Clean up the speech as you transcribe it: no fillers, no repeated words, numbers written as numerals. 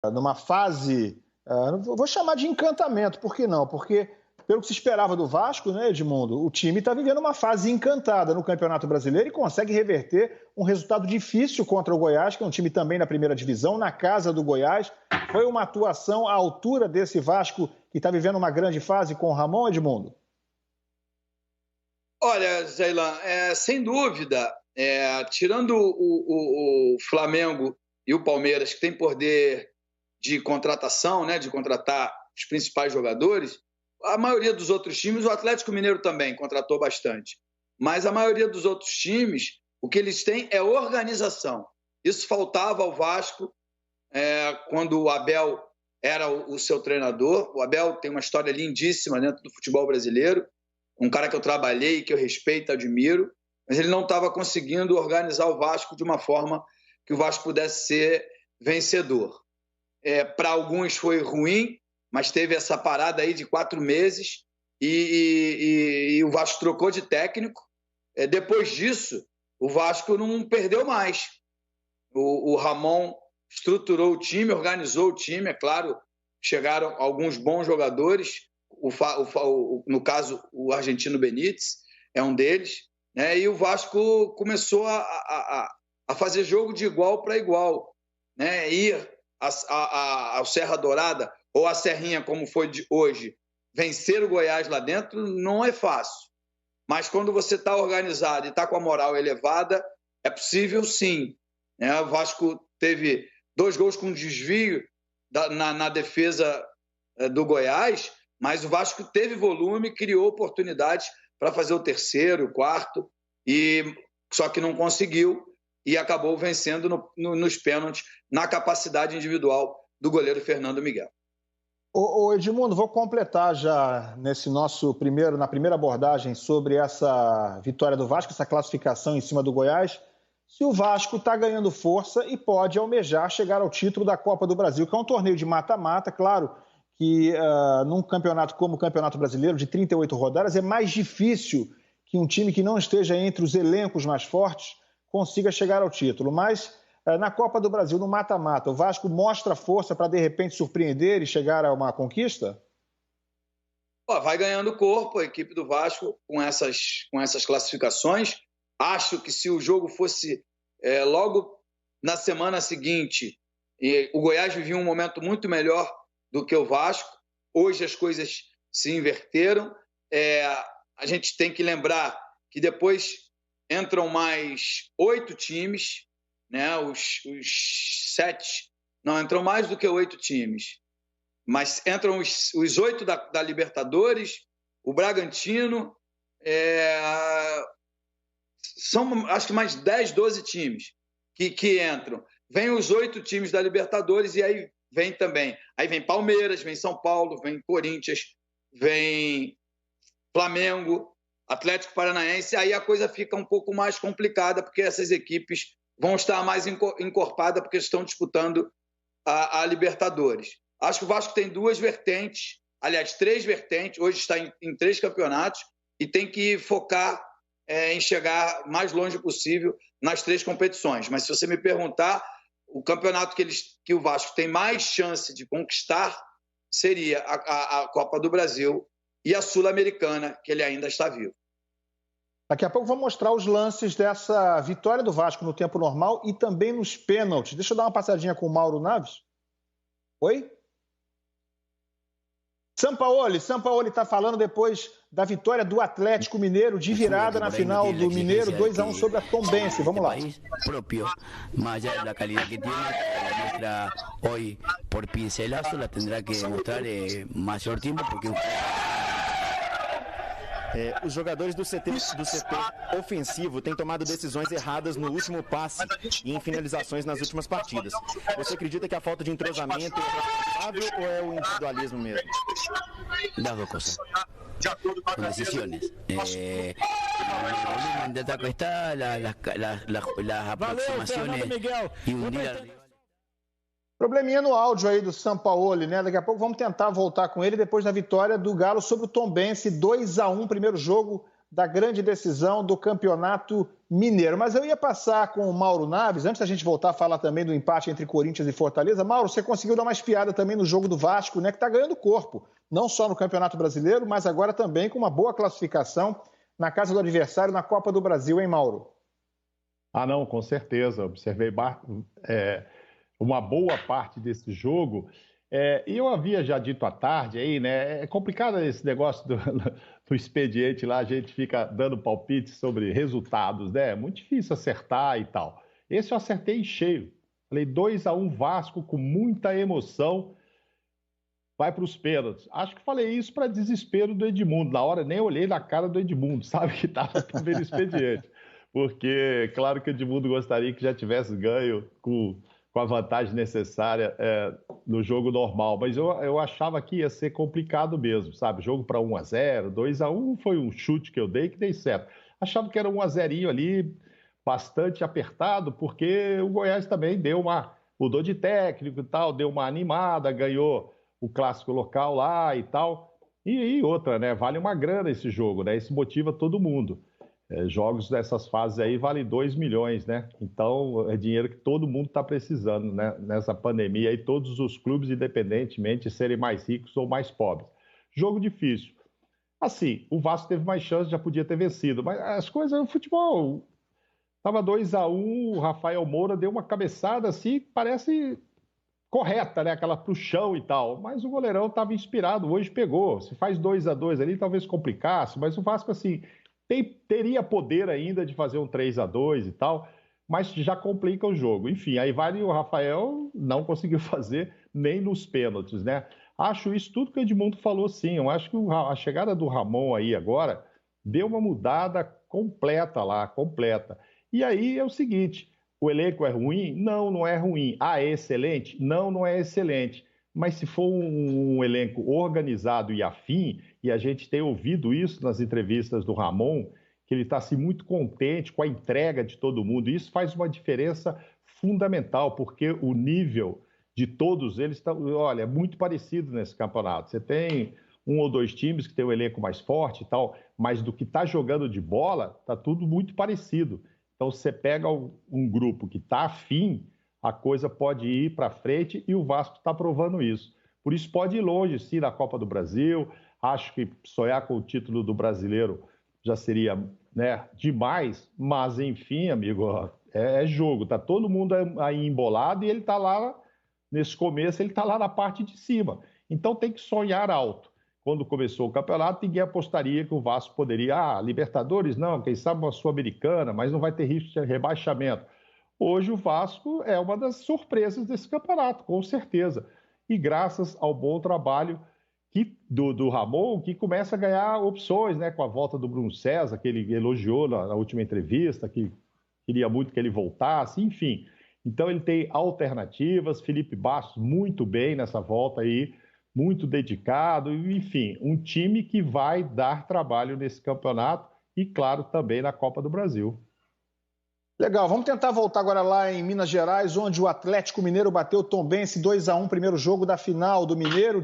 numa fase, vou chamar de encantamento, por que não? Porque, pelo que se esperava do Vasco, né, Edmundo, o time está vivendo uma fase encantada no Campeonato Brasileiro e consegue reverter um resultado difícil contra o Goiás, que é um time também na primeira divisão, na casa do Goiás. Foi uma atuação à altura desse Vasco que está vivendo uma grande fase com o Ramon, Edmundo? Olha, Zailan, sem dúvida, tirando o Flamengo e o Palmeiras, que tem poder de contratação, né, de contratar os principais jogadores, a maioria dos outros times, o Atlético Mineiro também contratou bastante, mas a maioria dos outros times, o que eles têm é organização. Isso faltava ao Vasco quando o Abel era o seu treinador. O Abel tem uma história lindíssima dentro do futebol brasileiro, um cara que eu trabalhei, que eu respeito, admiro, mas ele não estava conseguindo organizar o Vasco de uma forma que o Vasco pudesse ser vencedor. Para alguns foi ruim, mas teve essa parada aí de 4 meses e o Vasco trocou de técnico. Depois disso, o Vasco não perdeu mais. O Ramon estruturou o time, organizou o time, é claro, chegaram alguns bons jogadores, no caso, o argentino Benítez é um deles, né? E o Vasco começou a fazer jogo de igual para igual, né? Ir ao Serra Dourada ou a Serrinha, como foi de hoje, vencer o Goiás lá dentro não é fácil. Mas quando você está organizado e está com a moral elevada, é possível sim, né? O Vasco teve 2 gols com desvio na defesa do Goiás, mas o Vasco teve volume, criou oportunidades para fazer o 3º, o 4º, só que não conseguiu e acabou vencendo nos pênaltis, na capacidade individual do goleiro Fernando Miguel. Ô Edmundo, vou completar já na primeira abordagem sobre essa vitória do Vasco, essa classificação em cima do Goiás. Se o Vasco está ganhando força e pode almejar chegar ao título da Copa do Brasil, que é um torneio de mata-mata, claro, que num campeonato como o Campeonato Brasileiro, de 38 rodadas, é mais difícil que um time que não esteja entre os elencos mais fortes consiga chegar ao título. Mas na Copa do Brasil, no mata-mata, o Vasco mostra força para, de repente, surpreender e chegar a uma conquista? Vai ganhando corpo a equipe do Vasco com essas classificações. Acho que se o jogo fosse logo na semana seguinte, o Goiás vivia um momento muito melhor do que o Vasco. Hoje as coisas se inverteram. A gente tem que lembrar que depois entram mais 8 times, né? Os 7, não, entram mais do que 8 times, mas entram os 8 da Libertadores, o Bragantino, são acho que mais 10, 12 times que entram. Vem os 8 times da Libertadores e aí vem também. Aí vem Palmeiras, vem São Paulo, vem Corinthians, vem Flamengo, Atlético Paranaense. Aí a coisa fica um pouco mais complicada, porque essas equipes vão estar mais encorpadas, porque estão disputando a Libertadores. Acho que o Vasco tem 2 vertentes, aliás, 3 vertentes. Hoje está em 3 campeonatos e tem que focar em chegar mais longe possível nas 3 competições. Mas se você me perguntar, o campeonato que o Vasco tem mais chance de conquistar seria a Copa do Brasil e a Sul-Americana, que ele ainda está vivo. Daqui a pouco vou mostrar os lances dessa vitória do Vasco no tempo normal e também nos pênaltis. Deixa eu dar uma passadinha com o Mauro Naves. Oi? Sampaoli está falando depois da vitória do Atlético Mineiro de virada na final do Mineiro, 2-1 sobre a Tombense. Vamos lá. Propio, más allá de la calidad que tiene, la muestra hoy por pincelazo, la tendrá que demostrar mayor tiempo porque os jogadores do setor ofensivo têm tomado decisões erradas no último passe e em finalizações nas últimas partidas. Você acredita que a falta de entrosamento é responsável ou é o individualismo mesmo? Las dos cosas. Con decisiones. El volumen de ataque está, las aproximaciones y hundir al rival. Probleminha no áudio aí do Sampaoli, né? Daqui a pouco vamos tentar voltar com ele depois da vitória do Galo sobre o Tombense, 2-1, primeiro jogo da grande decisão do Campeonato Mineiro. Mas eu ia passar com o Mauro Naves, antes da gente voltar a falar também do empate entre Corinthians e Fortaleza. Mauro, você conseguiu dar uma espiada também no jogo do Vasco, né, que está ganhando corpo, não só no Campeonato Brasileiro, mas agora também com uma boa classificação na casa do adversário na Copa do Brasil, hein, Mauro? Ah, não, com certeza. Observei uma boa parte desse jogo. E eu havia já dito à tarde aí, né? É complicado esse negócio do expediente lá, a gente fica dando palpites sobre resultados, né? É muito difícil acertar e tal. Esse eu acertei em cheio. Falei 2-1 Vasco com muita emoção. Vai para os pênaltis. Acho que falei isso para desespero do Edmundo. Na hora nem olhei na cara do Edmundo, sabe? Que estava vendo o expediente. Porque, claro que o Edmundo gostaria que já tivesse ganho com a vantagem necessária no jogo normal. Mas eu achava que ia ser complicado mesmo, sabe? Jogo para 1-0, 2-1 foi um chute que eu dei que dei certo. Achava que era 1-0 ali, bastante apertado, porque o Goiás também mudou de técnico e tal, deu uma animada, ganhou o clássico local lá e tal. E outra, né? Vale uma grana esse jogo, né? Isso motiva todo mundo. Jogos dessas fases aí valem 2 milhões, né? Então, é dinheiro que todo mundo está precisando, né? Nessa pandemia, e todos os clubes, independentemente de serem mais ricos ou mais pobres. Jogo difícil. Assim, o Vasco teve mais chance, já podia ter vencido, mas as coisas no futebol... Estava 2-1, o Rafael Moura deu uma cabeçada assim, parece correta, né? Aquela pro chão e tal, mas o goleirão estava inspirado, hoje pegou. Se faz 2-2 ali, talvez complicasse, mas o Vasco, assim... teria poder ainda de fazer um 3-2 e tal, mas já complica o jogo. Enfim, aí o Rafael não conseguiu fazer nem nos pênaltis, né? Acho isso tudo que o Edmundo falou, sim. Eu acho que a chegada do Ramon aí agora deu uma mudada completa lá, completa. E aí é o seguinte, o elenco é ruim? Não, não é ruim. Ah, é excelente? Não, não é excelente. Mas se for um elenco organizado e afim, e a gente tem ouvido isso nas entrevistas do Ramon, que ele está assim, muito contente com a entrega de todo mundo, e isso faz uma diferença fundamental, porque o nível de todos eles está, olha, é muito parecido nesse campeonato. Você tem 1 ou 2 times que tem um elenco mais forte e tal, mas do que está jogando de bola, está tudo muito parecido. Então, você pega um grupo que está afim, a coisa pode ir para frente e o Vasco está provando isso. Por isso pode ir longe, sim, na Copa do Brasil. Acho que sonhar com o título do Brasileiro já seria, né, demais, mas enfim, amigo, é jogo. Está todo mundo aí embolado e ele está lá, nesse começo, ele está lá na parte de cima. Então tem que sonhar alto. Quando começou o campeonato, ninguém apostaria que o Vasco poderia... Libertadores não, quem sabe uma Sul-Americana, mas não vai ter risco de rebaixamento. Hoje o Vasco é uma das surpresas desse campeonato, com certeza. E graças ao bom trabalho do Ramon, que começa a ganhar opções, né, com a volta do Bruno César, que ele elogiou na última entrevista, que queria muito que ele voltasse, enfim. Então ele tem alternativas, Felipe Bastos muito bem nessa volta aí, muito dedicado, enfim, um time que vai dar trabalho nesse campeonato e, claro, também na Copa do Brasil. Legal, vamos tentar voltar agora lá em Minas Gerais, onde o Atlético Mineiro bateu o Tombense 2-1, primeiro jogo da final do Mineiro.